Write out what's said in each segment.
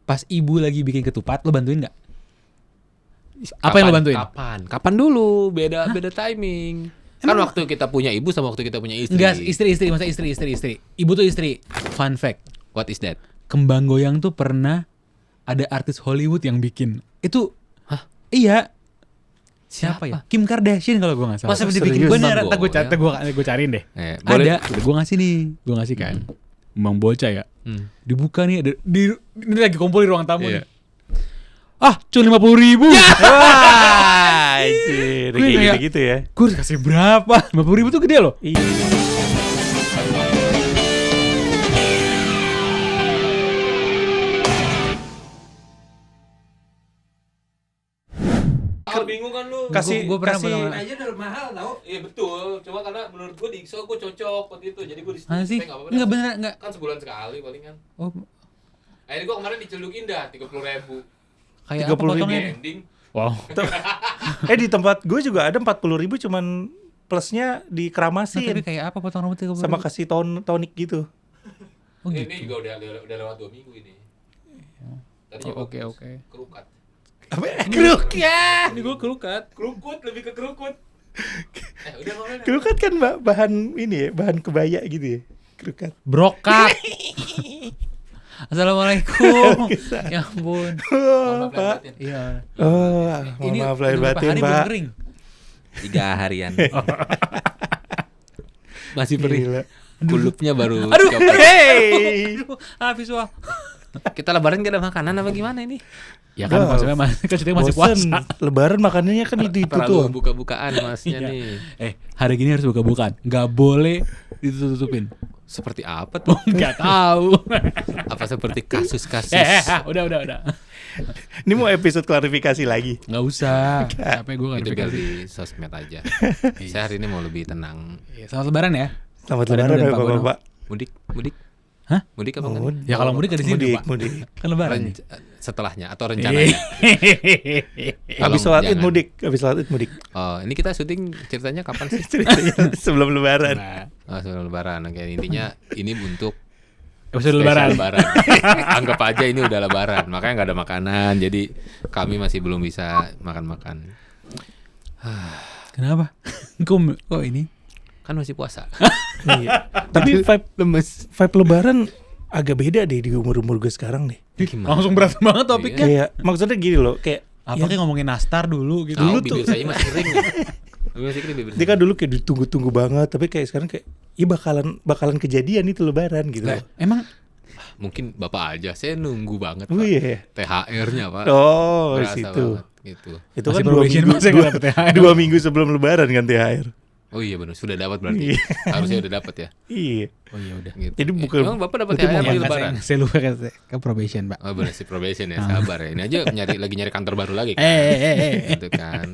pas ibu lagi bikin ketupat, lo bantuin nggak? Apa yang lo bantuin? Kapan dulu? Beda timing. Kan waktu kita punya ibu sama waktu kita punya istri. Enggak, istri, masa istri. Ibu tuh istri. Fun fact. What is that? Kembang goyang tuh pernah ada artis Hollywood yang bikin. Itu, hah? Iya. Siapa ya? Kim Kardashian kalau gue nggak salah. Masa dibikin bener? kembang Gue cariin deh. Boleh. Ada, gue ngasih kan. Kembang bocah ya. Dibuka nih, ini lagi kumpul di ruang tamu nih. Cuma 50.000. Wah, anjir, kayak gitu ya. Gue kasih berapa? 50.000 tuh gede loh. Iya. Bingung kan lu? Gue pernah aja udah mahal tau. Iya betul. Cuma karena menurut gue di IXO gue cocok waktu itu. Jadi gue di sih? Enggak bener enggak. Kan sebulan sekali palingan. Oh. Akhirnya gue kemarin diceluk Indah 30.000. Kayak 30.000 ending. Wow. Di tempat gue juga ada 40.000 cuman plusnya dikeramasin. Tapi kayak apa potong rambut 30.000? Sama kasih tonik gitu. Oh gitu. Ini juga udah lewat 2 minggu ini. Tadinya Oke. kerukat. Apa? Keruk ya. Ini gue kerukat. Kerukut lebih ke kerukut. Udah ngomongin. Kerukat kan bahan ini ya, bahan kebaya gitu ya. Kerukat. Brokat. Assalamualaikum. Ya ampun. Pak. Iya. Ini maaf lahir batin, Pak. 3 harian. Masih perih. Gila. Kulupnya baru. Aduh. Hey. Visual. Kita lebaran gak ada makanan apa gimana ini? Ya kan maksudnya masih puasa. Lebaran makanannya kan itu tuh. Buka-bukaan masnya nih. Hari gini harus buka-bukaan. Gak boleh ditutupin. Seperti apa tuh? Gak tahu. Apa seperti kasus-kasus? Udah. Ini mau episode klarifikasi lagi. Gak usah. Capek gue Itu biar klarifikasi. di sosmed aja. Saya hari ini mau lebih tenang. Selamat lebaran ya. Selamat lebaran ya Bapak-bapak. Mudik? Hah? Mudik apa enggak? Ya kalau mudik di sini Pak. Mudik. Kan lebaran. Setelahnya atau rencananya. Habis sholat Id mudik. Oh, ini kita syuting ceritanya kapan sih? Ceritanya sebelum lebaran. Sebelum lebaran. Oke, intinya ini untuk Episode lebaran. Anggap aja ini udah lebaran. Makanya nggak ada makanan. Jadi kami masih belum bisa makan-makan. Kenapa? Kok ini? Kan masih puasa. Iya. Tapi vibe lebaran agak beda deh di umur-umur gue sekarang deh. Gimana? Langsung berat banget topiknya. Kayak maksudnya gini loh, kayak Apa kayak ngomongin nastar dulu gitu. Dulu Dulu bibir saya masih kering nih. Masih kering bibir. dia kan dulu kayak ditunggu-tunggu banget, tapi kayak sekarang kayak bakalan kejadian itu lebaran gitu. Emang Mungkin Bapak aja, saya nunggu banget Pak. Oh iya. THR-nya Pak. Oh, Berasa situ. banget, gitu. Itu Masih kan probation, masih nggak dapet THR. 2 minggu sebelum lebaran kan THR. Oh iya benar, sudah dapat berarti. Harusnya udah dapat ya. Iya. Oh iya udah. Gitu. Jadi bukan Emang Bapak dapat berarti THR mau di makan lebaran? Saya lupa kan probation Pak. Oh benar sih probation ya, sabar ya. Ini aja lagi nyari kantor baru lagi kan. Gitu kan.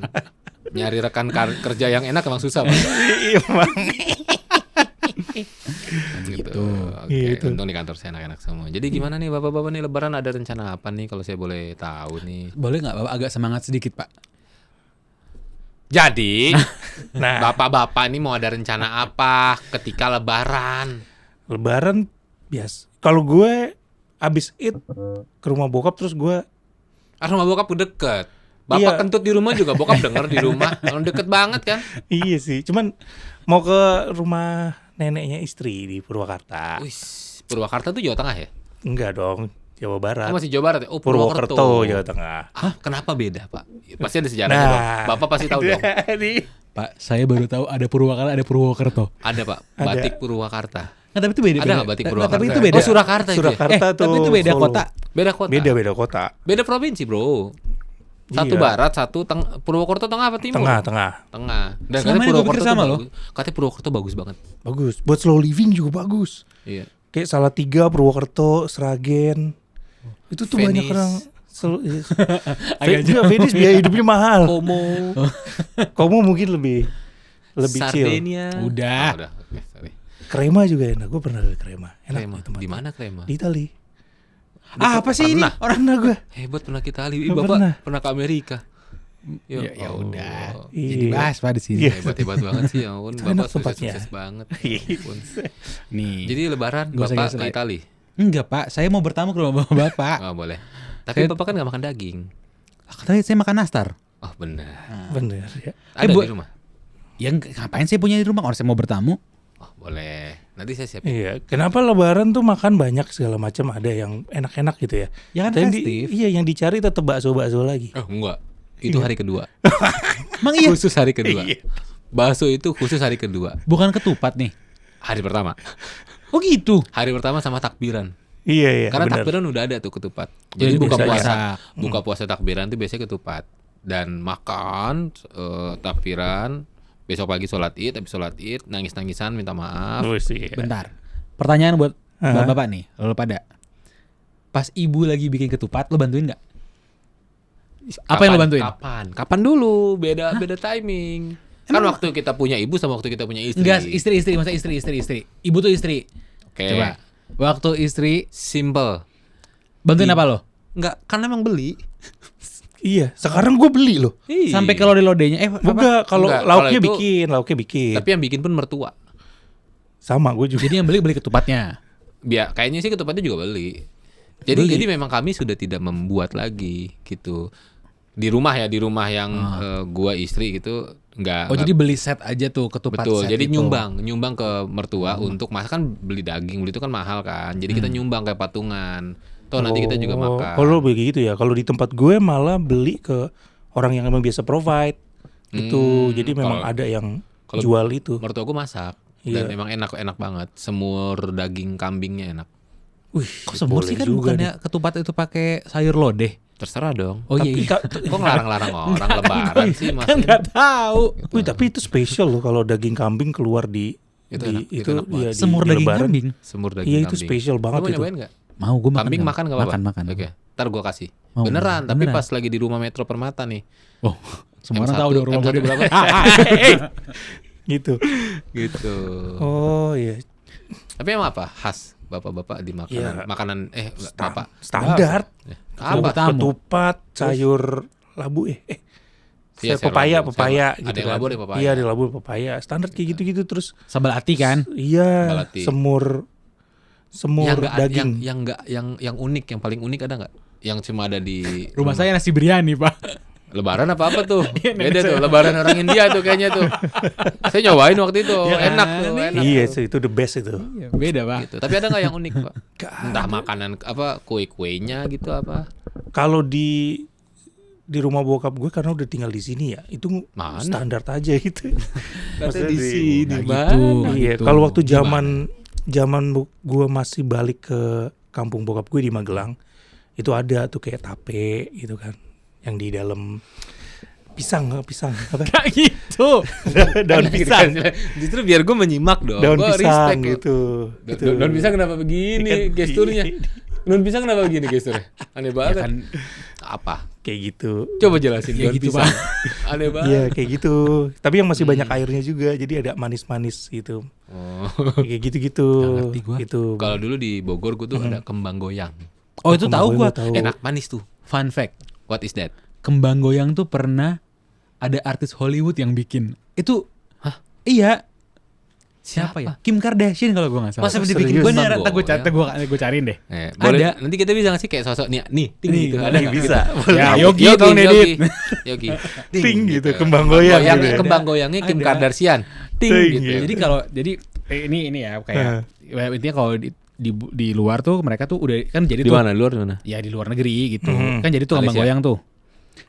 Nyari rekan kerja yang enak emang susah Pak. Iya, Bang. Gitu. Oke, Gitu. untung di kantor saya enak-enak semua. Jadi gimana nih Bapak-bapak nih lebaran ada rencana apa nih kalau saya boleh tahu nih? Boleh nggak Bapak agak semangat sedikit Pak? Jadi, Nah, Bapak-bapak nih mau ada rencana apa ketika lebaran? lebaran biasa. Kalau gue abis Id ke rumah bokap terus gue Rumah bokap deket. Bapak Iya. kentut di rumah juga bokap denger di rumah. Deket banget kan? iya sih, cuman mau ke rumah neneknya istri di Purwakarta. Wih, Purwakarta tuh Jawa Tengah ya? Enggak dong, Jawa Barat. Oh, masih Jawa Barat ya? Oh, Purwokerto, Jawa Tengah. Kenapa beda, Pak? Pasti ada sejarahnya, Nah. dong. Bapak pasti tahu dong. Pak, saya baru tahu ada Purwakarta, ada Purwokerto. Ada, Pak. Ada. Batik Purwakarta. Nah, tapi itu beda. Ada nggak batik Purwakarta? Tapi itu beda. Oh, Surakarta itu ya? Surakarta tuh. Tapi itu beda Solo. kota. Beda kota. Beda kota. Beda provinsi, Bro. Satu Iya. barat, satu Purwokerto tengah apa timur? Tengah. Dan Selama ini gua pikir sama loh. Katanya Purwokerto bagus banget. Bagus. Buat slow living juga bagus. Iya. Kayak Salatiga, Purwokerto, Sragen. Itu tuh banyak Venice. orang Agak jauh. Venice biaya hidupnya mahal. Como. Kamu mungkin lebih chill. Sardinia. Udah. Udah. Oke, sorry. Krema juga enak. Gue pernah ke Krema. Enak Krema. tuh tempat. Di mana Krema? Di Itali. Apa sih ini? Pernah. Pernah gue. Hebat pernah kita Ali. Pernah. Bapak pernah ke Amerika. Ya udah. Iya. Jadi bahas Pak di sini. Iya. Hebat banget sih ya ampun. Itu Bapak enak tempatnya. sukses banget. Iya. Ampun. Nih. Jadi lebaran Gak usah Bapak gaslight. ke Itali. Enggak Pak, saya mau bertamu ke rumah Bapak. Oh boleh. Tapi Bapak kan nggak makan daging. Katanya saya makan nastar. Oh benar. Bener ya. Ada di rumah. Ya ngapain saya punya di rumah kalau saya mau bertamu? Oh boleh. Nanti saya siapin. Iya, kenapa lebaran tuh makan banyak segala macam, ada yang enak-enak gitu ya. Ya kan festif. Iya, yang dicari tetap bakso-bakso lagi. Oh enggak. Itu hari kedua. Emang iya? Khusus hari kedua. Iya. Bakso itu khusus hari kedua. Bukan ketupat nih. Hari pertama. Oh gitu. Hari pertama sama takbiran. Iya, Karena bener. takbiran udah ada tuh ketupat. Jadi Jadi buka biasa. puasa takbiran tuh biasanya ketupat. Dan makan takbiran, besok pagi sholat id, habis sholat id nangis-nangisan minta maaf. Terus iya. Bentar. Pertanyaan buat bapak nih, lo pada. Pas ibu lagi bikin ketupat, lo bantuin nggak? Apa yang lo bantuin? Kapan dulu? Beda timing. Kan waktu kita punya ibu sama waktu kita punya istri. Enggak, istri, masa istri. Ibu tuh istri. Oke. Coba. Waktu istri Simple. bantuin apa lo? Enggak, kan emang beli. Iya, sekarang gue beli loh. Sampai ke lode-lodenya. Enggak, kalau Enggak, lauknya kalau itu- bikin. Tapi yang bikin pun mertua. Sama gue juga. Jadi yang beli ketupatnya. Kayaknya sih ketupatnya juga beli. Jadi memang kami sudah tidak membuat lagi gitu. Di rumah yang gua istri gitu enggak. Oh, jadi beli set aja tuh ketupat betul. set Jadi itu. nyumbang ke mertua untuk masak, kan beli daging, beli itu kan mahal kan. Jadi kita nyumbang kayak patungan. Toh nanti kita juga makan. Kalau begitu ya, kalau di tempat gue malah beli ke orang yang emang biasa provide. Itu jadi memang ada yang jual itu. Mertua gua masak Iya. dan emang enak banget. Semur daging kambingnya enak. Wih, Kok semur sih kan juga bukannya ketupat itu pakai sayur lodeh. Terserah dong. Oh iya. Kok ngelarang-larang orang lebaran sih Mas? Kan nggak tahu. Wih, tapi itu spesial loh kalau daging kambing keluar di Itu enak, itu enak banget. iya, di Semur daging Lebaran. kambing. Semur daging Iya, kambing. itu spesial banget Lu mau itu. nyobain nggak? Mau gue makan. Kambing makan nggak apa-apa? Makan. Oke, ntar gue kasih. Mau, Beneran, tapi beneran. pas lagi di rumah Metro Permata nih. Oh, semua orang M1, tahu dong rumah M1 gue berapa? Gitu. Gitu. Oh iya. Tapi emang apa khas bapak-bapak di makanan? Iya. Makanan bapak. Standar. Apa? Tamu. Ketupat, sayur labu Iya, sayur sayur labu. pepaya Ada gitu yang kan. labu, ada pepaya. Iya, ada labu, pepaya. Standar kayak gitu-gitu terus. Sambal ati kan? Iya, Balati. semur Yang nggak ada, daging. yang unik, yang paling unik ada nggak? Yang cuma ada di Rumah saya nasi biryani, Pak. Lebaran apa tuh? Beda tuh, Lebaran orang India tuh kayaknya tuh. Saya nyobain waktu itu, enak tuh, enak. Iya, tuh. itu the best itu. Iya, beda, Pak. Gitu. Tapi ada nggak yang unik, Pak? Entah makanan apa, kue-kuenya gitu apa? Kalau di rumah bokap gue karena udah tinggal di sini ya, itu Mana? standar aja gitu. Maksudnya di sini, Nggak Bang. gitu. Iya, gitu. kalau waktu zaman gue masih balik ke kampung bokap gue di Magelang, itu ada tuh kayak tape gitu kan, yang di dalam pisang apa? Kayak gitu. Daun pisang. Justru biar gue menyimak dong. Daun Gua pisang respect gitu. loh. Daun pisang kenapa begini gesturnya? Daun pisang kenapa begini gesturnya? Aneh banget. kan Apa? Kayak gitu. Coba jelasin Ya daun gitu, pisang. Pak. Aneh banget. Iya kayak gitu. Tapi yang masih banyak airnya juga, jadi ada manis-manis gitu. Oh. Kayak gitu-gitu. Nggak ngerti gua. Gitu. Kalau dulu di Bogor gue tuh ada kembang goyang. Oh, itu tahu Kembang gua. tahu. Enak manis tuh. Fun fact. What is that? Kembang goyang tuh pernah ada artis Hollywood yang bikin. Itu Hah? Iya. Siapa ya? Kim Kardashian kalau gua nggak salah. Masa dibikin Gue kembang gue cariin deh. Boleh, Ada. nanti kita bisa ngasih kayak sosok nih ting Nih, gitu. Ada nggak? bisa. Ya, Yogi, Yogi tolong edit. Yogi. Ting gitu, kembang goyang gitu ya. Kembang goyangnya Kim Ada. Kardashian. Ting Ting, gitu. iya. Jadi ini ya kayak intinya kalau di luar tuh mereka tuh udah kan jadi Di tuh mana? Luar di mana? ya di luar negeri gitu. Mhm. Kan jadi tuh kembang Malaysia. goyang tuh.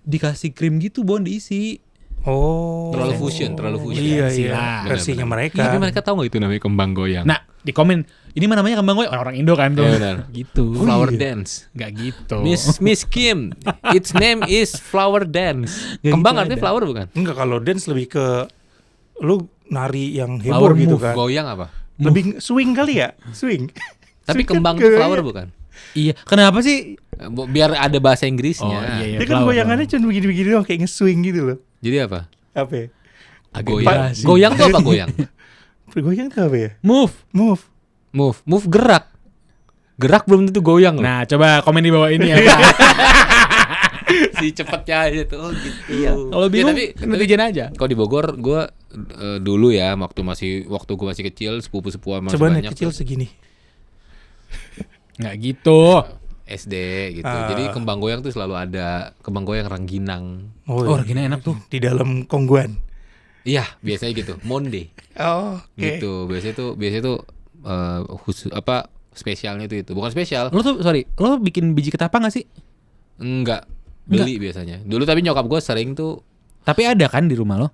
Dikasih krim gitu Bon diisi. Oh. Terlalu fusion. Iya, Sila. iya. Versinya mereka. Tapi mereka tahu nggak itu namanya kembang goyang? Nah, di komen ini mah namanya kembang goyang orang Indo kan tuh. Iya, benar. Gitu. Flower dance. Nggak gitu. Miss Kim, its name is flower dance. Nggak Kembang gitu artinya ada. flower bukan? Enggak, kalau dance lebih ke lu nari yang Flower heboh gitu move, kan. Goyang apa? Lebih swing kali ya? Swing. Tapi Swing kembang kan itu goyang. flower bukan? Iya, kenapa sih? Biar ada bahasa Inggrisnya. Oh, iya, iya. Dia kan flower, goyangannya cuma begini-begini doang, kayak nge-swing gitu loh. Jadi apa? Apa ya? Agak Goyang. basi. Goyang tuh apa goyang? Goyang tuh apa ya? Move. Move. Move gerak. Gerak belum tentu goyang loh. Nah, coba komen di bawah ini ya. Si cepetnya aja tuh. Oh gitu. Iya. Kalau bingung, netizen aja. Kalau di Bogor gue dulu ya waktu gue masih kecil sepupu-sepupu masih Coba nih banyak. kecil segini. Nggak gitu. SD gitu. Jadi kembang goyang tuh selalu ada. Kembang goyang rengginang. Oh, gini enak tuh. Di dalam kongguan. Iya, biasanya gitu. Monde. Oh, oke. Gitu. Biasanya tuh khusus apa spesialnya itu. Bukan spesial. Lo bikin biji ketapang gak sih? Enggak. Beli biasanya. Dulu tapi nyokap gue sering tuh. Tapi ada kan di rumah lo?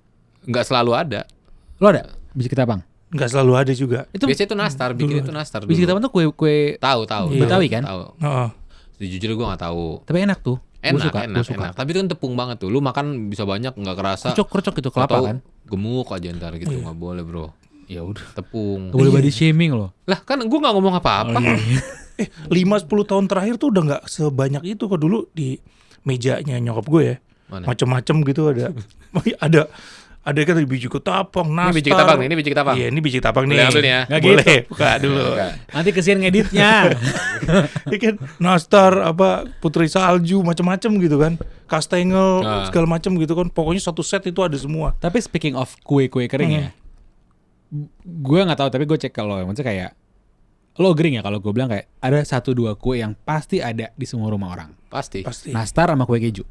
Enggak selalu ada. Lo ada biji ketapang? Nggak selalu ada juga. Itu Biasanya itu nastar, bikin itu nastar dulu. biji ketapang tuh kue Tahu. Betawi kan? Tahu. Oh. Sejujurnya gue nggak tahu. Tapi enak tuh. Enak. Gua suka. Tapi itu kan tepung banget tuh. Lu makan bisa banyak nggak kerasa. Krocok gitu kelapa Atau kan? Gemuk aja ntar gitu nggak boleh bro. Ya udah. Tepung. Gak boleh body shaming lo. Lah kan gue nggak ngomong apa-apa. 5-10 tahun terakhir tuh udah nggak sebanyak itu kok. Dulu di mejanya nyokap gue ya. Mana? Macem-macem gitu ada kan biji ketapang, nastar. Ini biji ketapang nih, ini biji ketapang. Iya, ini biji ketapang nih. Boleh ambil nih ya? Nggak Boleh, gitu. buka dulu. Nanti kesian ngeditnya. Ini kan nastar, putri salju, macam-macam gitu kan. Kastengel, segala macam gitu kan. Pokoknya satu set itu ada semua. Tapi speaking of kue-kue kering ya, gue nggak tahu tapi gue cek kalau maksudnya kayak lo agree nggak kalau gue bilang kayak ada 1-2 kue yang pasti ada di semua rumah orang. Pasti. Nastar sama kue keju.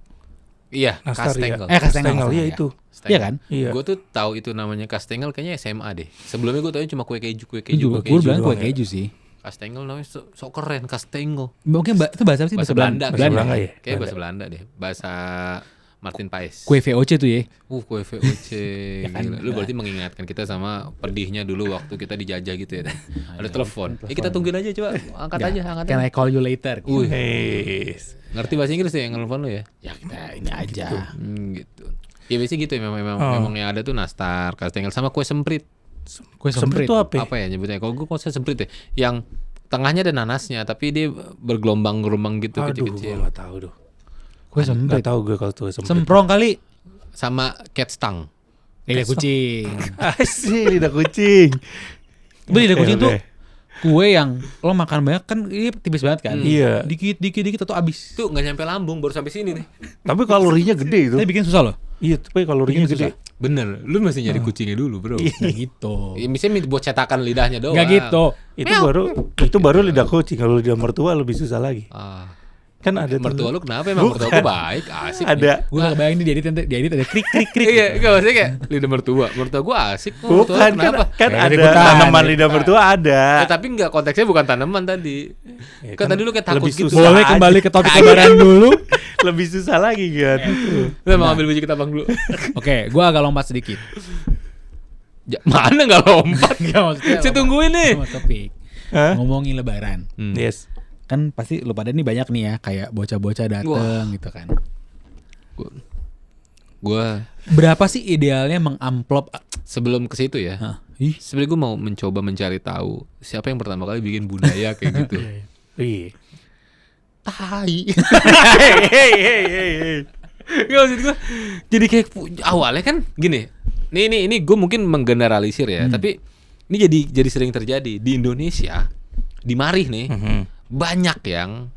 Iya, Nastar kastengel. ya. Kastengel ya ya. itu. Iya kan? Iya. Gue tuh tahu itu namanya kastengel kayaknya SMA deh. Sebelumnya gue tahu cuma kue keju. Gue bilang kue keju sih. Kastengel namanya sok keren, kastengel. Mungkin itu bahasa apa sih? Bahasa Belanda. Belanda ya? Kayak bahasa Belanda deh. Bahasa Martin Paes. Kue VOC tuh ya. Kue VOC. kan? Gila. Lu berarti mengingatkan kita sama pedihnya dulu waktu kita dijajah gitu ya. Ada telepon. Kita tungguin aja coba. Angkat aja. Can I call you later? Ngerti bahasa Inggris ya yang nelfon lu ya? Ya kita ini aja. Gitu. Ya biasanya gitu ya memang yang ada tuh nastar, kastengel sama kue semprit. Kue Semprit itu apa? Apa ya nyebutnya? Kalau gue konsep semprit ya, yang tengahnya ada nanasnya tapi dia bergelombang-gelombang gitu Aduh, kecil-kecil. gue nggak tahu tuh. Kue Nggak semprit. tahu gue kalau tuh semprit. Semprong kali. Sama cat stang. Lidah kucing. Asik, lidah kucing. Lidah kucing tuh Oke. kue yang lo makan banyak kan ini tipis banget kan. Iya. Dikit atau abis. Itu nggak nyampe lambung baru sampai sini nih. Tapi kalorinya gede itu. Tapi bikin susah loh. Iya, tapi kalorinya gede. Bener, lu masih nyari kucingnya dulu bro. Nggak gitu. Ya, misalnya buat cetakan lidahnya doang. Nggak gitu. Itu baru lidah kucing. Kalau lidah mertua lebih susah lagi. Kan ada Mertua lu kenapa emang mertua gue baik, asik. ada. Gue gak bayangin dia ada krik. Iya, enggak maksudnya kayak lidah mertua gue asik. Bukan, Kenapa? kan Kayak ada ikutan. tanaman lidah mertua ada. Tapi enggak, konteksnya bukan tanaman tadi. Ya, Kan tadi lu kayak takut lebih gitu. susah Boleh aja. kembali ke topik lebaran dulu. Lebih susah lagi kan. Lu emang ambil biji ketapang dulu. Oke, gue agak lompat sedikit. Mana enggak lompat? Enggak maksudnya. Saya tungguin nih. Sama topik. Hah? Ngomongin lebaran. Yes. Kan pasti lu pada nih banyak nih ya kayak bocah-bocah dateng gitu kan. Gua Berapa sih idealnya mengamplop? sebelum ke situ ya. Hah? Ih, Sebenarnya gue mau mencoba mencari tahu siapa yang pertama kali bikin budaya kayak gitu. Iya. Tai. Gak maksud gue. Jadi kayak awalnya kan gini. Ini gue mungkin menggeneralisir ya. Tapi ini jadi sering terjadi di Indonesia. Di Marih nih banyak yang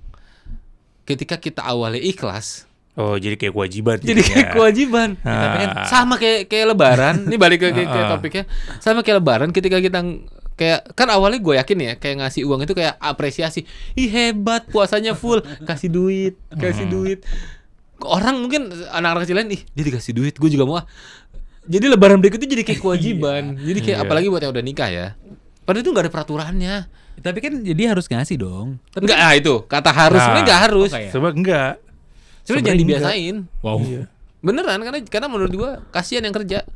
ketika kita awalnya ikhlas. Oh, jadi kayak kewajiban. Jadi kayak kewajiban. Ya, tapi kan sama kayak lebaran. Ini balik ke topiknya. Sama kayak lebaran ketika kita kayak kan awalnya gue yakin ya kayak ngasih uang itu kayak apresiasi. Ih hebat puasanya full, kasih duit. Orang mungkin anak-anak kecil lain dia dikasih duit, gue juga mau. Jadi lebaran berikutnya jadi kayak kewajiban. Jadi kayak apalagi buat yang udah nikah ya. Padahal itu nggak ada peraturannya. tapi kan jadi harus ngasih dong. Enggak, itu kata harus, sebenarnya nggak harus. Sebab enggak. Sebenarnya jangan dibiasain. Wow. Iya. Beneran karena menurut gua kasihan yang kerja.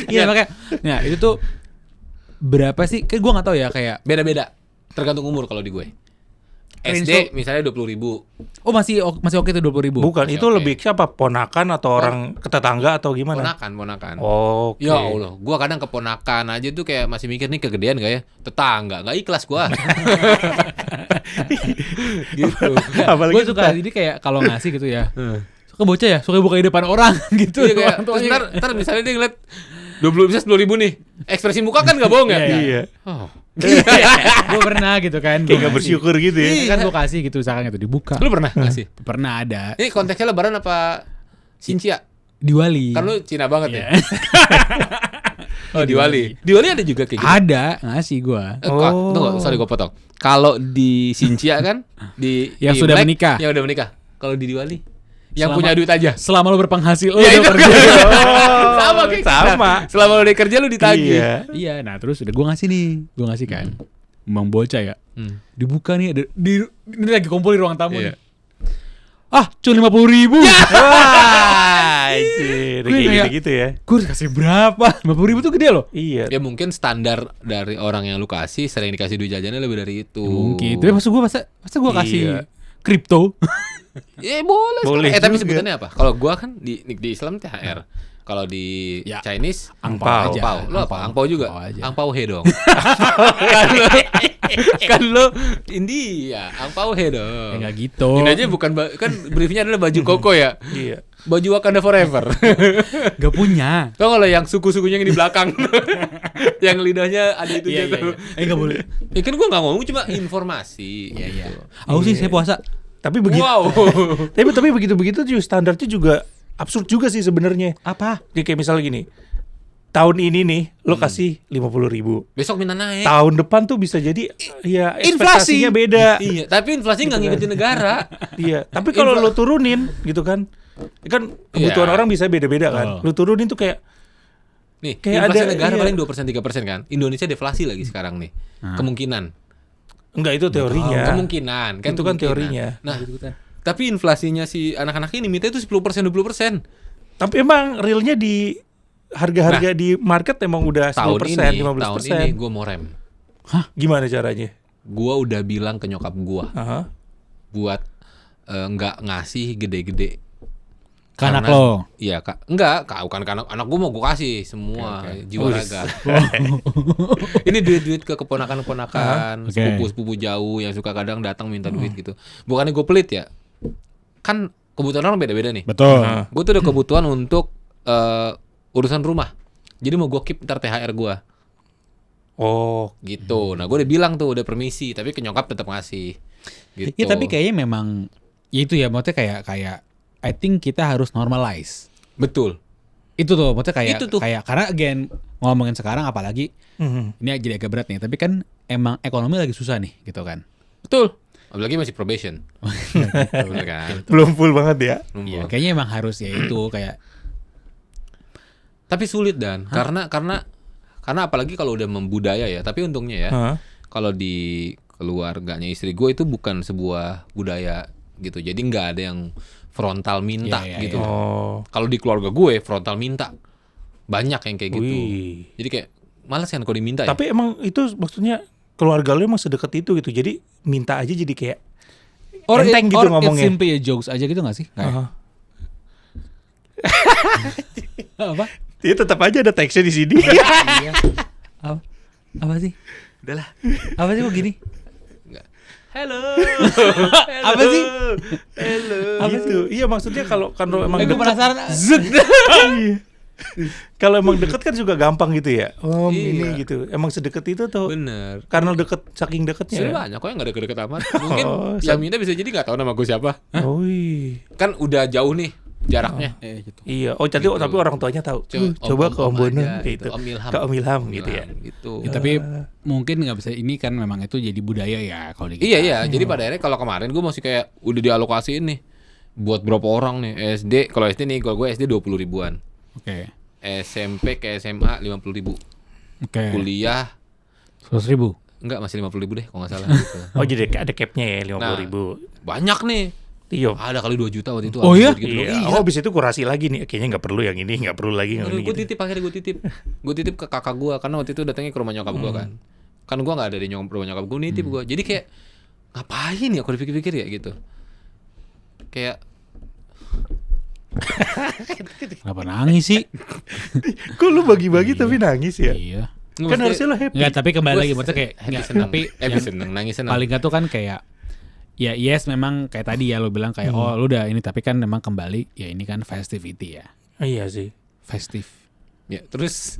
Iya makanya. Nah itu tuh berapa sih? Kayak gue nggak tahu ya kayak. Beda-beda. Tergantung umur kalau di gue. SD misalnya 20.000. Oh masih oke tuh 20.000. Bukan, itu oke. lebih siapa? Ponakan atau orang tetangga atau gimana? Ponakan. Oke. Ya Allah, gua kadang keponakan aja tuh kayak masih mikir nih kegedean gak ya? Tetangga, gak ikhlas gua. Gitu. Apalagi Gue suka jadi kayak kalau ngasih gitu ya. Suka bocah ya, suka buka di depan orang gitu. Iya kayak Orang terus tuanya. ntar misalnya dia ngeliat 10.000 nih. Ekspresi muka kan gak bohong ya? Iya. Oh. Gue pernah gitu kan. Kayak gak bersyukur gitu ya. Kan gue kasih gitu misalkan gitu dibuka. Lu pernah ngasih? Pernah ada. Ini konteksnya lebaran apa Cincia? Diwali. Kan lu Cina banget ya? Oh, Diwali. Diwali ada juga kayak gitu. Ada ngasih gue. Tunggu, sorry gue potong. Kalau di Sincia kan di Yang di sudah Imlek, menikah. Yang udah menikah. Kalau di Diwali yang Selama- punya duit aja. Selama lo berpenghasil, lo Ya, udah itu. kerja. Sama kayak kita. Sama. Selama lo udah kerja lo ditagih. Iya. Iya, nah terus udah gue ngasih nih. Gue ngasih kan. Emang bocah ya. Hmm. Dibuka nih, ini lagi kumpul di ruang tamu Iya. nih. Ah, cuma 50.000. Wah, anjir. Gue Kayak kayak- gitu-gitu ya. Gue dikasih berapa? 50.000 tuh gede loh. Iya. Ya mungkin standar dari orang yang lu kasih sering dikasih duit jajannya lebih dari itu. Mungkin. Tapi maksud gue masa gue kasih Iya. kripto. Ya boleh. Boleh Tapi juga. sebutannya apa? Kalau gua kan di Islam THR. Kalau di Ya. Chinese Angpao. aja. Angpao. Lu apa? Angpao juga. Angpao aja. Angpao he dong. kan lu India, Angpao he dong. Ya nggak gitu. Ini aja bukan kan briefnya adalah baju koko ya. Iya. Baju Wakanda Forever. Gak punya. Tau kalau yang suku-sukunya yang di belakang yang lidahnya ada itunya tuh. Nggak boleh. Ya kan gua nggak ngomong cuma informasi. Iya, iya. gitu. Aku sih saya puasa. Tapi begitu. Wow. Tapi begitu-begitu juga standarnya juga absurd juga sih sebenarnya. Apa? Dia kayak misalnya gini. Tahun ini nih lo kasih 50.000. Besok minta naik. Tahun depan tuh bisa jadi ya Inflasi. ekspektasinya beda. Iya, tapi inflasi nggak ngikutin negara. Iya, tapi kalau lo turunin gitu kan kebutuhan Iya. orang bisa beda-beda kan. Oh. Lo turunin tuh kayak Nih, Kayak inflasi ada- negara iya. paling 2% 3% kan. Indonesia deflasi lagi sekarang nih. Kemungkinan. enggak itu teorinya. Kemungkinan kan Itu kan kemungkinan. teorinya. Nah, tapi inflasinya si anak-anak ini minta itu 10% 20%. Tapi emang realnya di harga-harga di market emang udah 10%, Tahun ini 15%. gue mau rem. Gimana caranya? Gue udah bilang ke nyokap gue Aha. buat nggak ngasih gede-gede. Ke anak Karena- lo. Iya kak, enggak kak, bukan ke anak gue mau gue kasih semua jiwa raga. Ini duit-duit ke keponakan-keponakan, Oke. sepupu-sepupu jauh yang suka kadang datang minta duit gitu. Bukannya gue pelit ya, kan kebutuhan orang beda-beda nih. Betul. Gue tuh ada kebutuhan untuk urusan rumah, jadi mau gue keep ntar THR gue Oh, gitu. Nah gue udah bilang tuh udah permisi, tapi ke nyokap tetap ngasih. Gitu. Ya tapi kayaknya memang ya itu ya maksudnya kayak I think kita harus normalize. betul. Itu tuh maksudnya kayak Itu tuh. kayak karena again ngomongin sekarang apalagi mhm. ini jadi agak berat nih, tapi kan emang ekonomi lagi susah nih gitu kan. Betul. Apalagi masih probation. Bener kan? Belum full banget ya. Iya, kayaknya emang harus ya itu kayak Tapi sulit dan karena apalagi kalau udah membudaya ya. Tapi untungnya ya, Hah? kalau di keluarganya istri gue itu bukan sebuah budaya gitu. Jadi nggak ada yang frontal minta Iya, iya, gitu. iya. Oh. Kalau di keluarga gue frontal minta banyak yang kayak gitu. Wih. Jadi kayak malas kan kalau diminta ya. Tapi emang itu maksudnya keluarga lu emang sedekat itu gitu. Jadi minta aja jadi kayak enteng gitu ngomongnya. It's simply a jokes aja gitu gak sih? Kayak, Aha. apa? Dia tetap aja ada teksnya di sini. Iya. Apa sih? Udahlah. Apa sih kok gini? Hello. Apa sih? Hello. Apa gitu. Iya maksudnya kalau emang Gue deket, penasaran. Iya. Kalau emang deket kan juga gampang gitu ya. Om Iya. ini gitu. Emang sedekat itu tuh. Bener. Karena deket saking deketnya. Sebenernya banyak kok yang gak deket-deket amat. Mungkin Oh, yang minta bisa jadi gak tahu nama gue siapa. Oh iya. Kan udah jauh nih jaraknya. Gitu. Iya. Oh jadi Gitu. tapi orang tuanya tahu. Coba ke Om Bono gitu. Om Ilham. Ke Om Ilham gitu ya. Gitu. Ya, tapi mungkin nggak bisa ini kan memang itu jadi budaya ya kalau di kita. Iya iya, jadi pada akhirnya kalau kemarin gue masih kayak udah dialokasiin nih buat berapa orang nih SD. Kalau SD nih, kalau gue SD 20 ribuan, Oke. SMP ke SMA 50 ribu, Oke. kuliah 100.000. enggak masih 50 ribu deh kalau nggak salah. Gitu. Oh jadi ada capnya ya 50.000. Banyak nih, Iya. ada kali 2 juta waktu itu. Oh iya? Gitu. Iya. Oh habis itu kurasi lagi nih. Kayaknya nggak perlu yang ini, nggak perlu lagi yang ini. Gue Gitu. titip akhirnya gue titip ke kakak gue karena waktu itu datangnya ke rumah nyokap gue kan gue nggak ada di rumah nyokap gue, nitip gue, jadi kayak ngapain ya kalau dipikir-pikir ya gitu, kayak Kenapa nangis sih? Kok lu bagi-bagi tapi nangis ya? Iya. Kan harusnya lo happy. Enggak, tapi kembali Gua lagi maksudnya kayak happy enggak, seneng. tapi Happy yang seneng, nangis seneng. paling enggak tuh kan kayak ya yes memang kayak tadi ya lo bilang kayak oh lu udah ini, tapi kan memang kembali ya ini kan festivity ya. Iya sih. Festive. Ya, terus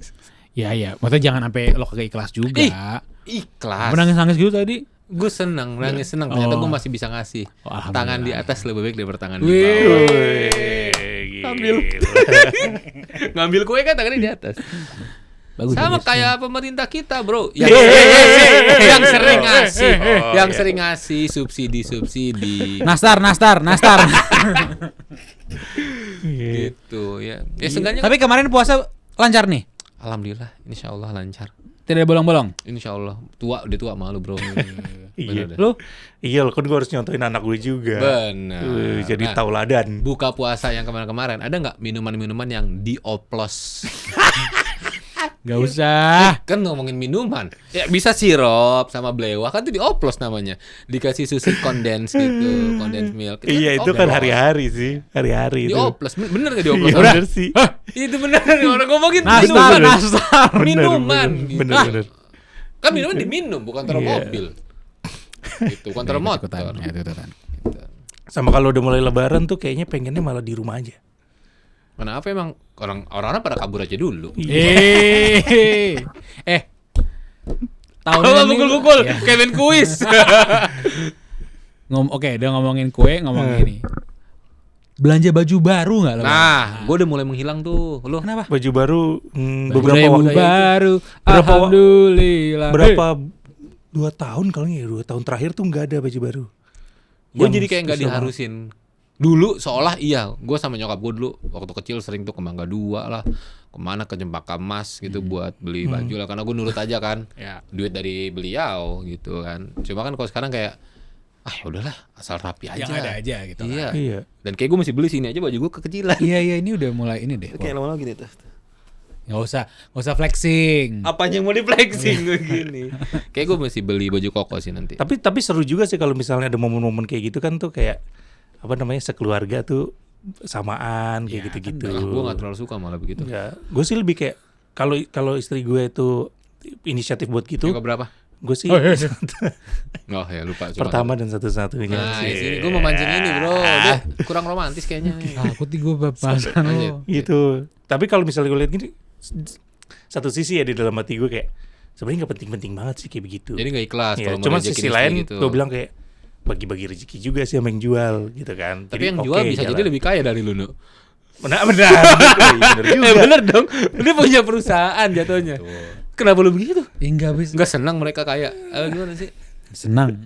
Ya ya, maksudnya jangan sampai lo kagak ikhlas juga. ikhlas. Menangis-nangis gitu tadi. Gue seneng, nangis seneng. Ternyata Oh. gue masih bisa ngasih. Oh, alhamdulillah. Tangan di atas lebih baik daripada tangan di Wih. bawah. Wih, Ambil. gila. Ngambil kue kan tangannya di atas. Bagus, Sama bagus. kayak pemerintah kita, bro. Yang sering ngasih, yang sering ngasih subsidi. Nastar. Gitu ya. Ya seenggaknya Tapi kemarin puasa lancar nih. alhamdulillah, insya Allah lancar. Tidak ada bolong-bolong. Insya Allah udah tua malu bro. Iya. Bener dah. Lu Iya, kan gue harus nyontoin anak gue juga. Bener. Jadi Nah, tauladan. buka puasa yang kemarin-kemarin ada nggak minuman-minuman yang dioplos? Gak usah. Kan ngomongin minuman, ya bisa sirup sama belewah kan itu dioplos namanya. Dikasih susu kondens gitu, kondens milk. Iya, itu kan oplos. hari-hari sih. Hari-hari itu. Dioplos, bener nggak dioplos? Iya, Udah. bener sih. Itu bener nih orang ngomongin Nastar. Bener, minuman. gitu. Bener, Ah, bener. Kan minuman diminum bukan taruh Iya. mobil. Gitu, bukan taruh motor. Ya, ikutan. Gitu. Sama kalau udah mulai lebaran tuh kayaknya pengennya malah di rumah aja. Kenapa emang orang-orang pada kabur aja dulu? Tahun Apa ini pukul-pukul? Ya. Kevin Kuis. Oke, udah ngomongin kue, ngomongin ini. Belanja baju baru nggak lo? Nah, gue udah mulai menghilang tuh. Lo Kenapa? Baju baru beberapa budaya- waktu budaya- Baru. Berapa- Alhamdulillah. berapa 2 tahun kalau nggak ya, 2 tahun terakhir tuh nggak ada baju baru. gue Yang jadi kayak nggak spesial diharusin. Dulu seolah iya, gue sama nyokap gue dulu waktu kecil sering tuh ke Mangga 2 lah, kemana ke Cempaka Mas gitu buat beli baju lah, karena gue nurut aja kan, Ya. duit dari beliau gitu kan. Cuma kan kalau sekarang kayak ya udahlah asal rapi aja. Yang ada aja gitu. Iya. Iya. Dan kayak gue masih beli sini aja baju gue kekecilan. Iya, ini udah mulai ini deh. Kayak lama-lama gini tuh. Nggak usah flexing. Apanya yang mau di flexing gue gini. Kayak gue masih beli baju koko sih nanti. Tapi seru juga sih kalau misalnya ada momen-momen kayak gitu kan tuh kayak apa namanya sekeluarga tuh samaan kayak gitu-gitu. Gue gak terlalu suka malah begitu. Ya, gue sih lebih kayak kalau istri gue itu inisiatif buat gitu, Yang keberapa? gue sih Oh ya lupa. Cuma pertama dan satu-satunya. Nah, sih. sini gue mau mancing ini bro. Dia kurang romantis kayaknya nih. Takut nih gue bahasan Lanjut. lo. Gitu. Tapi kalau misalnya gue lihat gini, satu sisi ya di dalam hati gue kayak sebenarnya nggak penting-penting banget sih kayak begitu. Jadi gak ikhlas Ya, kalau mau cuman rezekin sisi istri lain gitu. gue bilang kayak bagi-bagi rezeki juga sih sama yang jual gitu kan. Tapi Jadi, yang oke, jual bisa jadi jalan. lebih kaya dari lu, Nu. benar bener juga. Bener dong. Dia punya perusahaan jatuhnya. Kenapa lu begitu? Enggak bisa. Enggak senang mereka kaya. Gimana sih? Senang.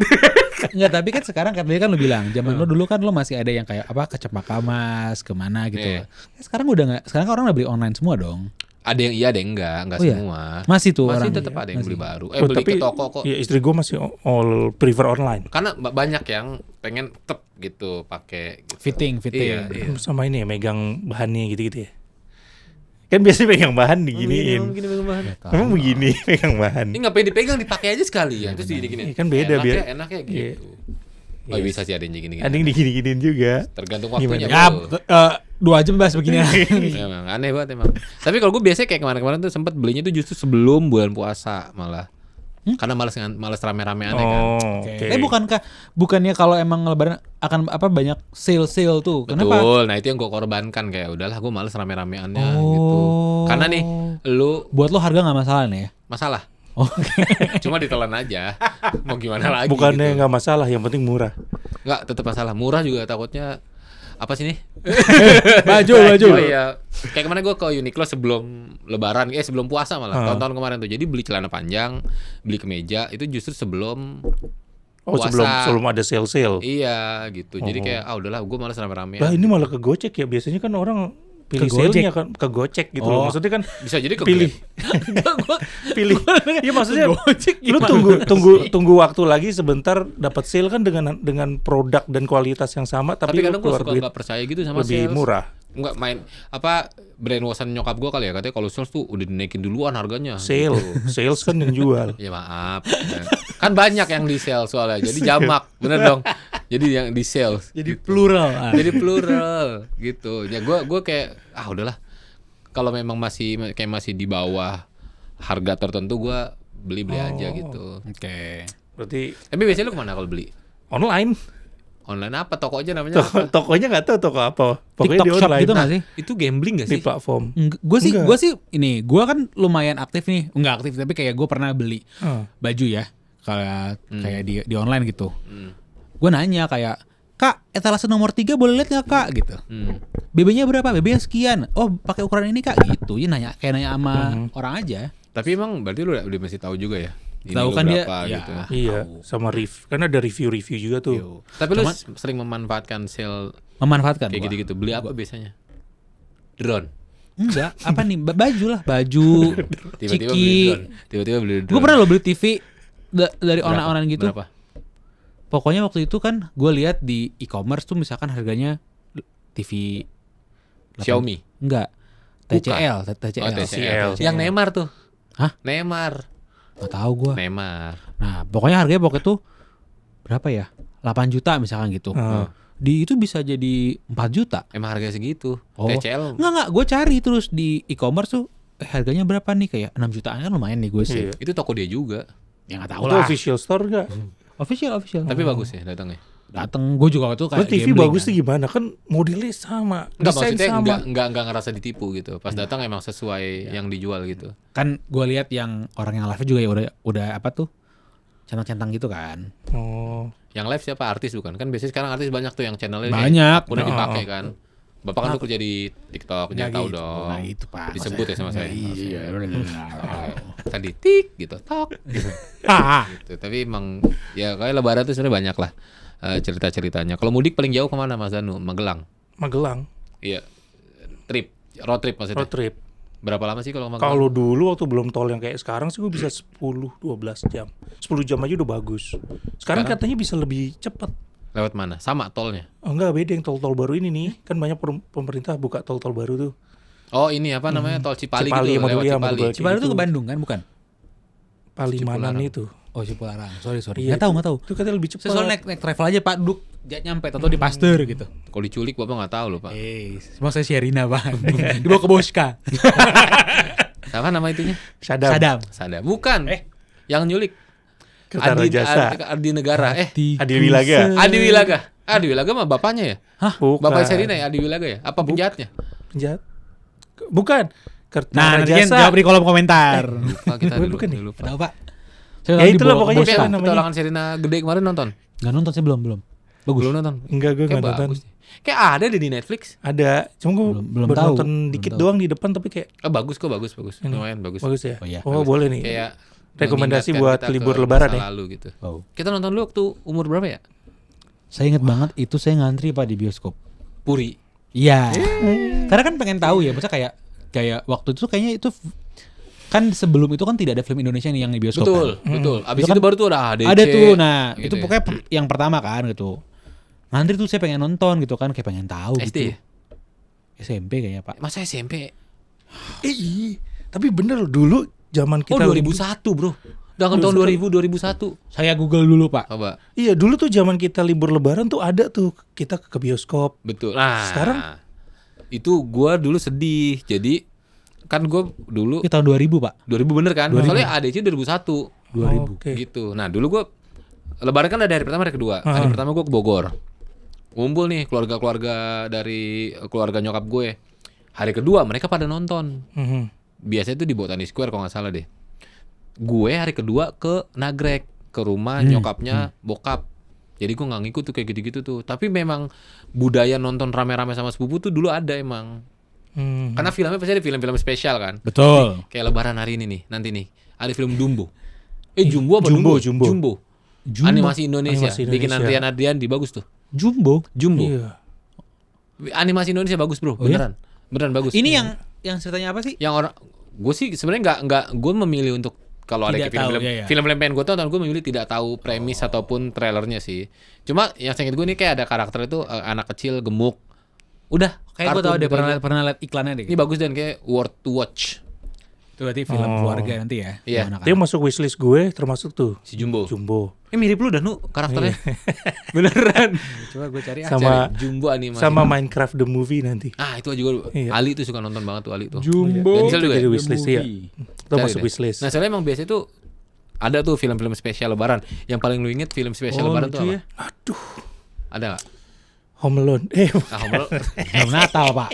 Enggak, tapi kan sekarang katanya kan lu bilang, zaman lu dulu kan lu masih ada yang kayak apa ke Cempaka Mas, kemana gitu. Iya. Sekarang udah enggak. Sekarang kan orang udah beli online semua dong. Ada yang iya, ada yang enggak Oh iya? semua. Masih tuh Masih orang. tetap ada yang Masih. beli baru. Oh, Beli tapi ke toko kok. ya istri gue masih all prefer online. Karena banyak yang pengen tetap gitu pakai gitu. Fitting. Iya, iya. Sama ini ya megang bahannya gitu-gitu ya. Kan biasanya pegang bahan diginiin. Gini pegang bahan. Emang begini pegang bahan. Ini ngapain dipegang, dipakai aja sekali ya. Terus gini-gini. Iya, kan beda, enak biar- ya, enak ya gitu. Oh bisa sih ada yang gini-gini. Ada yang digini-giniin juga. Tergantung waktunya. Ya, Bro. 2 jam bahas begini. Emang aneh banget emang. Tapi kalau gue biasanya kayak kemarin-kemarin tuh sempat belinya tuh justru sebelum bulan puasa malah. Karena males rame-rameannya kan. Oh, oke. Tapi bukannya kalau emang lebaran akan apa banyak sale tuh. Kenapa? Betul. Nah, itu yang gue korbankan kayak udahlah gue males rame-rameannya Oh. gitu. Karena nih lu Buat lo harga nggak masalah nih ya? masalah. Oke. Cuma ditelan aja. Mau gimana lagi Bukannya gitu. nggak masalah, yang penting murah. Enggak, tetap masalah. Murah juga takutnya apa sih nih? Baju. Oh iya. Kayak kemarin gue ke Uniqlo sebelum lebaran, sebelum puasa malah. Tahun-tahun kemarin tuh. Jadi beli celana panjang, beli kemeja itu justru sebelum Oh, puasa. sebelum ada sale-sale. Iya gitu. Jadi kayak udahlah gue malas rame-ramean. Lah ini malah ke Gojek ya. Biasanya kan orang pilih Ke Gojek. sale-nya kan ke Gojek gitu loh. Maksudnya kan Bisa jadi ke pilih. Grab. pilih. Iya maksudnya Gojek lu tunggu waktu lagi sebentar dapat sale kan dengan produk dan kualitas yang sama Tapi tapi, lu kadang gue keluar suka duit nggak percaya gitu sama lebih sales. murah. Enggak main apa brainwashan nyokap gue kali ya, katanya kalau sales tuh udah dinaikin duluan harganya. Sale, gitu. sales kan yang jual. Ya maaf. Ya. Kan banyak yang di sales soalnya. Jadi jamak, bener dong. Jadi yang di sales. Jadi gitu. plural. Jadi plural gitu. Ya gue kayak udahlah. Kalau memang masih di bawah harga tertentu gue beli aja gitu. Oke. Berarti Tapi biasanya lu kemana kalau beli? online. Online apa? Toko aja namanya apa? Tokonya nggak tahu toko apa. Pokoknya TikTok di shop online. gitu nggak sih? Itu gambling gak Di sih? platform. Gue Enggak. sih ini, gue kan lumayan aktif nih, nggak aktif tapi kayak gue pernah beli baju ya, kayak di online gitu. Gue nanya kayak, Kak, etalase nomor 3 boleh lihat nggak Kak gitu. BB-nya berapa? BB-nya sekian. Oh pakai ukuran ini Kak gitu. Dia nanya kayak nanya sama orang aja. Tapi emang berarti lu udah mesti tahu juga ya. Ini Tahu lu kan dia, berapa ya. gitu. Iya, sama kan ada review juga tuh. Yo. Tapi lu sering memanfaatkan sale Memanfaatkan kayak gua. gitu-gitu. Beli apa biasanya? Drone. Enggak, apa nih? Baju lah, baju. Tiba-tiba beli Ciki. drone. Tiba-tiba beli drone. Gue pernah lo beli TV dari online-online gitu. Berapa? Pokoknya waktu itu kan gue lihat di e-commerce tuh misalkan harganya TV Xiaomi. enggak. TCL. Oh, TCL. TCL. Yang Neymar tuh. Hah? Neymar. Nggak tahu gue. Neymar. Nah, pokoknya harganya pokoknya tuh berapa ya? 8 juta misalkan gitu. Di itu bisa jadi 4 juta. Emang harganya segitu. Oh. TCL. Enggak, gue cari terus di e-commerce tuh harganya berapa nih, kayak 6 jutaan kan lumayan nih gue sih. Iya. Itu toko dia juga. Ya enggak tahu Itu lah. official store nggak? Official. Tapi bagus ya datangnya. Dateng gue juga waktu itu Lo kayak TV gambling bagus kan. tuh gimana? Kan modelnya sama, Enggak, desain maksudnya sama. enggak ngerasa ditipu gitu. Pas datang emang sesuai yang dijual gitu. Kan gue lihat yang orang yang live juga ya udah apa tuh? Centang-centang gitu kan. Oh, Yang live siapa? Artis bukan? Kan biasanya sekarang artis banyak tuh yang channelnya Banyak. udah dipakai kan. Bapak kan tuh kerja di TikTok, jangan tahu gitu. dong. Nah, itu, Pak. Disebut ya sama saya. Iya. Tadi tik gitu, tok. Ah. Gitu. Tapi emang ya kayak lebaran tuh sebenarnya banyak lah cerita-ceritanya. Kalau mudik paling jauh kemana Mas Danu? Magelang. Magelang, Iya. Road trip maksudnya. road trip. Berapa lama sih kalau Magelang? Kalau dulu waktu belum tol yang kayak sekarang sih gue bisa 10-12 jam. 10 jam aja udah bagus. Sekarang katanya bisa lebih cepat. Lewat mana? Sama tolnya. Oh enggak, beda yang tol-tol baru ini nih. Kan banyak pemerintah buka tol-tol baru tuh. Oh ini apa namanya tol Cipali, Cipali, gitu, Madura, lewat Cipali. Madura. Cipali itu gitu. ke Bandung kan, bukan? Palimanan Cipularang. itu. Oh, Cipularang. Sorry. Iya, Nggak tahu. Itu katanya lebih cepat. Saya soal naik travel aja Pak, duduk nyampe atau di Pasteur gitu. Kalau diculik bapak nggak tahu loh pak. Semua saya Sherina Bang. Dibawa ke Boska. Apa nama itunya? Sadam. Sadam. Bukan. Yang nyulik. Kertajasa. Adi Negara. Adi Wilaga. Adi Wilaga. Adi Wilaga mah bapaknya ya? Bukan. Bapak Sherina ya Adi Wilaga ya? Apa penjahatnya? Penjahat. Bukan. Nah, nanti Kertajasa. jawab di kolom komentar. Lupa kita dulu. Bukan nih. Lupa. Tahu Pak? Ya itulah pokoknya Tapi siapa yang namanya? petualangan Sherina gede kemarin nonton? Nggak nonton, saya belum. Bagus. Belum nonton? Enggak, gue Kayak enggak nonton. bagus. Kayak ada deh di Netflix. Ada, cuma gue Belum baru tahu. nonton Belum dikit tahu. doang di depan tapi kayak Bagus kok, bagus. Lumayan bagus. bagus ya. Oh, iya. Oh, boleh nih. Kayak Rekomendasi mengingatkan buat kita libur ke lebaran masa ya. lalu gitu. Oh. Kita nonton dulu waktu umur berapa ya? Saya ingat banget itu saya ngantri Pak di bioskop. Puri. Iya. Karena kan pengen tahu ya, maksudnya kayak waktu itu kayaknya itu kan sebelum itu kan tidak ada film Indonesia nih yang di bioskop. Betul, kan. betul. Abis Itu itu kan baru tuh ada ADC. Ada tuh, nah gitu itu ya. pokoknya yang pertama kan gitu. Ngantri tuh saya pengen nonton gitu kan, kayak pengen tahu SD gitu. ya? SMP kayaknya Pak. Masa SMP? Iya. Tapi bener loh, dulu zaman Oh kita 2001 bro. Udah kan tahun 2001. Saya Google dulu Pak. Coba. Iya, dulu tuh zaman kita libur lebaran tuh ada tuh kita ke bioskop. Betul. Nah, Sekarang? itu gua dulu sedih. Jadi kan gua dulu Itu tahun 2000 Pak. 2000 bener kan? 2000. Soalnya ADC 2001. 2000. Oke. Gitu. Nah, dulu gua lebaran kan ada hari pertama, hari kedua. Hari pertama gua ke Bogor. Ngumpul nih keluarga-keluarga dari keluarga nyokap gue. Hari kedua mereka pada nonton. Mhm. Biasanya itu di Botani Square kalau nggak salah deh. Gue hari kedua ke Nagrek, ke rumah nyokapnya bokap. Jadi gue nggak ngikut tuh kayak gitu-gitu tuh. Tapi memang budaya nonton rame-rame sama sepupu tuh dulu ada emang. Hmm. Karena filmnya pasti ada film-film spesial kan. Betul. Kayak Lebaran hari ini nih, nanti nih ada film Dumbo. Jumbo apa Jumbo, Dumbo? Jumbo. Animasi Indonesia. Animasi Bikin Indonesia. Adrian bagus tuh. Jumbo. Jumbo. Iya. Animasi Indonesia bagus bro, Oh, beneran. Beneran bagus. Ini yang ceritanya apa sih? yang orang gue sih sebenarnya nggak gue memilih untuk kalau ada Tidak kayak film-film tahu, iya. film-film pengen gue tonton, gue memilih tidak tahu premis ataupun trailernya sih. Cuma yang saya ingat gue ini kayak ada karakter itu anak kecil gemuk. Udah, Kayak gue kartun tau deh, gitu aja. pernah liat iklannya deh. Ini bagus dan kayak worth to watch. Itu berarti film keluarga nanti ya. Iya. sama anak-anak. Dia masuk wishlist gue termasuk tuh Si Jumbo. Jumbo. Mirip lu dah nu karakternya. Beneran. Coba gue cari Sama Cari Jumbo animasi. sama Minecraft the movie nanti. Ah, itu juga Iya. Ali tuh suka nonton banget tuh Ali tuh. Jumbo. Denzel juga ya? Jadi wishlist ya. Itu Cari masuk deh. wishlist. Nah, soalnya emang biasa itu ada tuh film-film spesial lebaran. Yang paling lu inget film spesial lebaran tuh apa? ya. Aduh, Ada gak? Home Alone. Ah, Home Alone. Belum Natal Pak.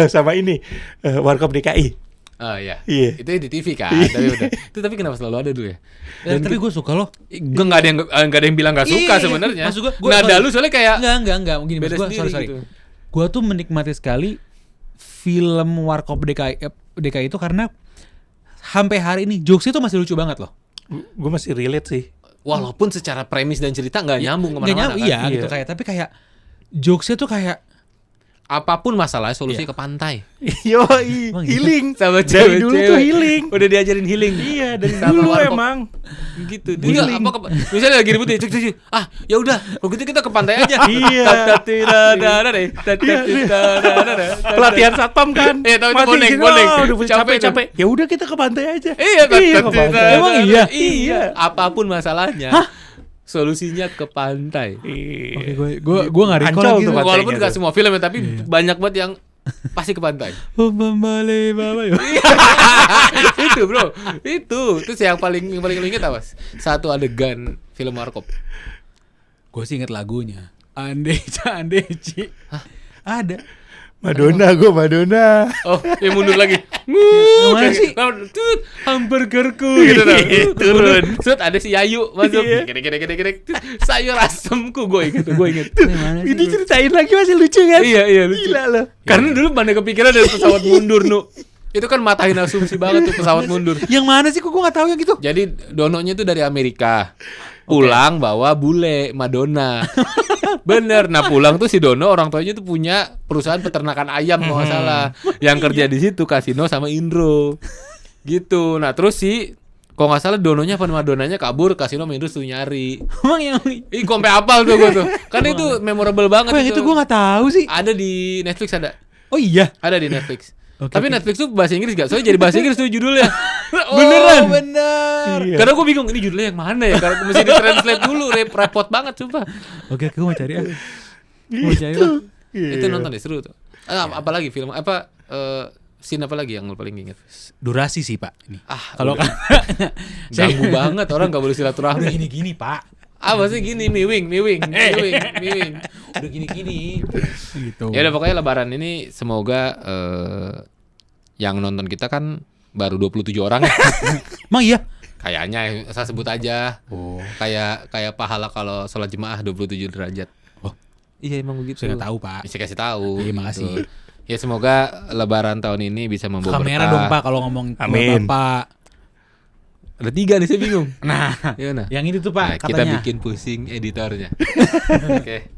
Sama ini Warkop DKI. Oh iya. Iya. Itu di TV kan. Tapi kenapa selalu ada dulu ya? Tapi gue suka loh. Gue nggak ada yang bilang nggak suka Iya, sebenarnya. maksud gua Nada lu soalnya kayak Enggak. Mungkin beda gue sendiri sorry. gitu. Gue tuh menikmati sekali film Warkop DKI itu karena sampai hari ini jokes itu masih lucu banget loh. Gue masih relate sih. Walaupun secara premis dan cerita nggak nyambung Nggak kemana-mana nyambung, kan. iya gitu kayak, tapi kayak jokesnya tuh kayak Apapun masalahnya solusi ke pantai. Yoi, Emang gitu? healing. Sama Dari dulu tuh healing. Udah diajarin healing. Iya, dari Sama dulu warkop. emang. Gitu. Dia misalnya lagi ribut ya, ah ya udah, kalau gitu kita ke pantai aja. Iya. Pelatihan satpam kan. Iya, tahu itu Mati bonek, gitu, bonek. udah Capek capek. Ya udah kita ke pantai aja. Iya, ke pantai. Emang iya? Iya. Apapun masalahnya, solusinya ke pantai. oke, gue nggak recall Ancol lagi tuh, tuh. Pak. Walaupun Pantainya gak tuh. semua film ya, tapi banyak banget yang pasti ke pantai. Itu bro, itu terus yang paling lu inget apa? Satu adegan film warkop. Gue sih inget lagunya. Andeci. Ada. Madonna, gue Madonna. Oh, yang mundur lagi. Mana sih? Tut, hamburgerku gitu tuh. Turun. Set ada si Yayu masuk. Iya. Gede. Sayur asemku gue inget. Ini ceritain lagi masih lucu kan? Iya lucu. Gila loh. Karena dulu mana kepikiran ada pesawat mundur nu. Itu kan matahin asumsi banget tuh pesawat mundur. Yang mana sih? Kok gue nggak tahu yang gitu? Jadi dononya tuh dari Amerika. Pulang bawa bule Madonna. Bener. Nah pulang tuh si Dono orang tuanya tuh punya perusahaan peternakan ayam kalau nggak salah. Yang kerja di situ Kasino sama Indro. Gitu. Nah terus si kalau nggak salah Dononya apa Madonnanya kabur, Kasino sama Indro tuh nyari. Emang yang Ih kompe apal tuh gue tuh. Kan itu memorable banget. yang itu gue nggak tahu sih. Ada di Netflix ada. Oh iya. Ada di Netflix. Oke, Tapi oke. Netflix tuh bahasa Inggris gak? Soalnya jadi bahasa Inggris tuh judulnya. Beneran? Bener. Iya. Karena gue bingung ini judulnya yang mana ya? Karena mesti di-translate dulu, repot banget sumpah. Oke, gue mau cari. Mau cari lah. Itu nonton deh seru tuh. Apalagi film scene apa lagi yang lu paling inget? Durasi sih pak. Ini. Kalau Kalau kan ganggu banget orang gak boleh silaturahmi. gini pak. Apa sih gini miwing. Udah gini. Gitu. Ya udah pokoknya lebaran ini semoga yang nonton kita kan baru 27 orang. Emang iya? Kayaknya saya sebut aja. Oh. Kayak pahala kalau sholat jemaah 27 derajat. Oh. Iya emang begitu. Saya nggak tahu pak. Bisa kasih tahu. Iya, makasih. Gitu. Ya semoga lebaran tahun ini bisa membawa Kamera berkah. dong pak kalau ngomong Amin. bapak. Ada 3 nih saya bingung. Nah, Gimana? yang itu tuh Nah, pak kita katanya. bikin pusing editornya. Oke.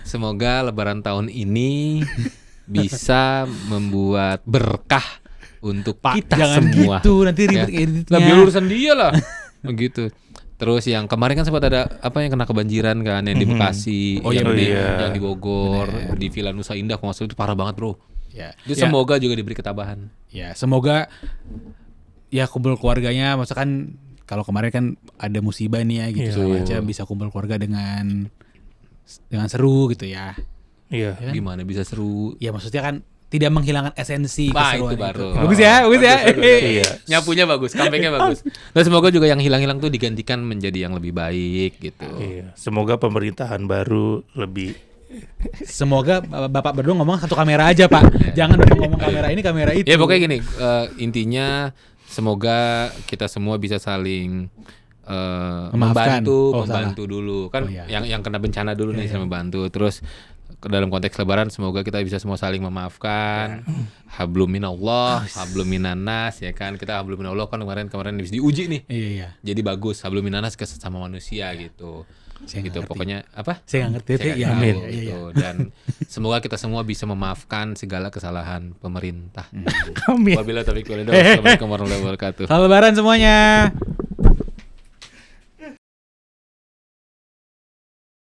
Semoga lebaran tahun ini bisa membuat berkah untuk Pak, kita jangan semua. gitu, nanti ribet Ya. editnya. Lah biar urusan dia lah. Begitu. Terus yang kemarin kan sempat ada apa yang kena kebanjiran kan yang di Bekasi, Oh, iya, yang, di, iya. yang di Bogor, di Villa Nusa Indah kalau nggak salah itu parah banget, Bro. Ya. Itu Ya. semoga juga diberi ketabahan. Ya, semoga ya kumpul keluarganya, maksudnya kan kalau kemarin kan ada musibah nih ya gitu Iya. segala macam, bisa kumpul keluarga dengan seru gitu ya. Iya. Ya kan? Gimana bisa seru? Ya maksudnya kan tidak menghilangkan esensi Bah, keseruan itu baru. Bagus ya, bagus ya. Iya. Nyapunya bagus, comebacknya bagus. Dan semoga juga yang hilang-hilang tuh digantikan menjadi yang lebih baik gitu. Iya. Semoga pemerintahan baru lebih Semoga Bapak berdua ngomong satu kamera aja, Pak. Jangan ngomong kamera ini, kamera itu. Ya pokoknya gini, intinya semoga kita semua bisa saling Memaafkan. membantu dulu kan Oh, iya. yang kena bencana dulu nih sama membantu. Terus dalam konteks lebaran semoga kita bisa semua saling memaafkan. Hablum minallah, hablum minannas ya kan. Kita hablum minallah kan kemarin bisa diuji nih. Iya. Jadi bagus hablum minannas ke sesama manusia gitu. Saya nggak Gitu ngerti. pokoknya apa? Saya nggak ngerti, Saya tapi nggak ya. tahu, amin. gitu. Dan semoga kita semua bisa memaafkan segala kesalahan pemerintah. amin. Wabillahi taufiq wal hidayah. Wassalamualaikum warahmatullahi wabarakatuh. Selamat Lebaran semuanya.